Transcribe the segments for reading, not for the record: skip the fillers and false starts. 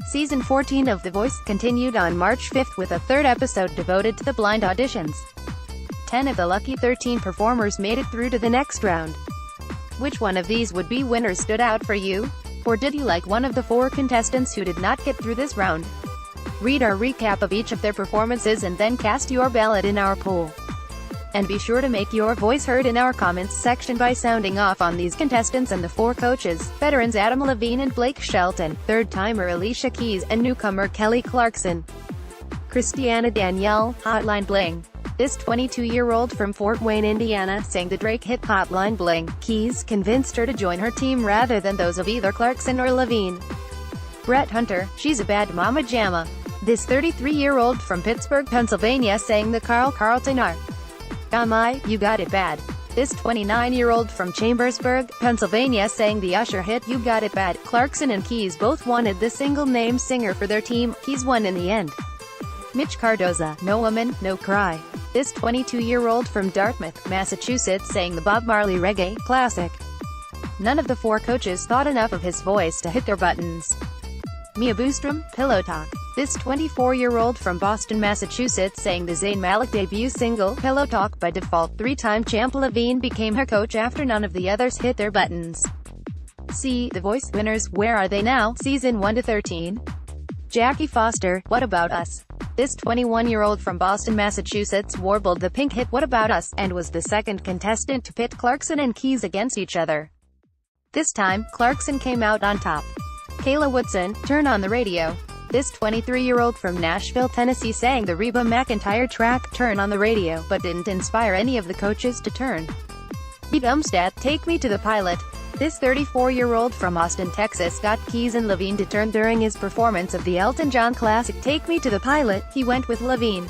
Season 14 of The Voice continued on March 5 with a third episode devoted to the blind auditions. 10 of the lucky 13 performers made it through to the next round. Which one of these would-be winners stood out for you? Or did you like one of the 4 contestants who did not get through this round? Read our recap of each of their performances and then cast your ballot in our poll. And be sure to make your voice heard in our comments section by sounding off on these contestants and the 4 coaches, veterans Adam Levine and Blake Shelton, third-timer Alicia Keys, and newcomer Kelly Clarkson. Christiana Danielle, Hotline Bling. This 22-year-old from Fort Wayne, Indiana, sang the Drake hit Hotline Bling. Keys convinced her to join her team rather than those of either Clarkson or Levine. Brett Hunter, She's a Bad Mama Jamma. This 33-year-old from Pittsburgh, Pennsylvania, sang the Carl Carlton R. My, You Got It Bad. This 29-year-old from Chambersburg, Pennsylvania, sang the Usher hit You Got It Bad. Clarkson and Keys both wanted the single-name singer for their team. Keys won in the end. Mitch Cardoza, No Woman, No Cry. This 22-year-old from Dartmouth, Massachusetts, sang the Bob Marley reggae classic. None of the 4 coaches thought enough of his voice to hit their buttons. Mia Boostrom, Pillow Talk. This 24-year-old from Boston, Massachusetts, sang the Zayn Malik debut single, Pillow Talk. By default, 3-time champ Levine became her coach after none of the others hit their buttons. See The Voice winners, Where Are They Now? Season 1 to 13. Jackie Foster, What About Us? This 21-year-old from Boston, Massachusetts, warbled the Pink hit What About Us, and was the second contestant to pit Clarkson and Keys against each other. This time, Clarkson came out on top. Kayla Woodson, Turn on the Radio. This 23-year-old from Nashville, Tennessee, sang the Reba McEntire track, Turn on the Radio, but didn't inspire any of the coaches to turn. Pete Umstattd, Take Me to the Pilot. This 34-year-old from Austin, Texas, got Keys and Levine to turn during his performance of the Elton John classic, Take Me to the Pilot. He went with Levine.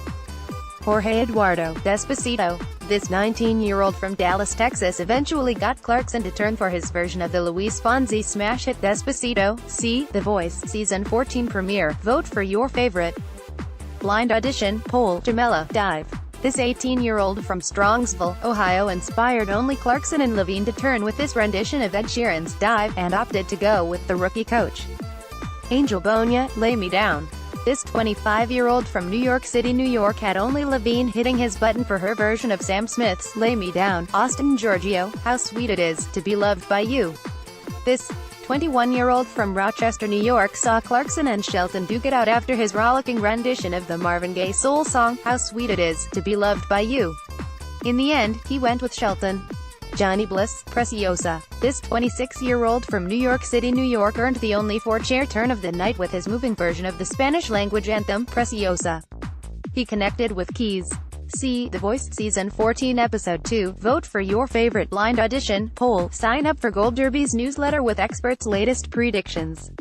Jorge Eduardo, Despacito. This 19-year-old from Dallas, Texas, eventually got Clarkson to turn for his version of the Luis Fonsi smash hit Despacito. See The Voice Season 14 premiere. Vote for your favorite blind audition poll. Jamela, Dive. This 18-year-old from Strongsville, Ohio, inspired only Clarkson and Levine to turn with this rendition of Ed Sheeran's Dive, and opted to go with the rookie coach. Angel Bonia, Lay Me Down. This 25-year-old from New York City, New York, had only Levine hitting his button for her version of Sam Smith's Lay Me Down. Austin Giorgio, How Sweet It Is to Be Loved by You. This 21-year-old from Rochester, New York, saw Clarkson and Shelton duke it out after his rollicking rendition of the Marvin Gaye soul song, How Sweet It Is to Be Loved by You. In the end, he went with Shelton. Johnny Bliss, Preciosa. This 26-year-old from New York City, New York, earned the only 4-chair turn of the night with his moving version of the Spanish-language anthem, Preciosa. He connected with Keys. See The Voice Season 14 Episode 2. Vote for your favorite blind audition poll. Sign up for Gold Derby's newsletter with experts' latest predictions.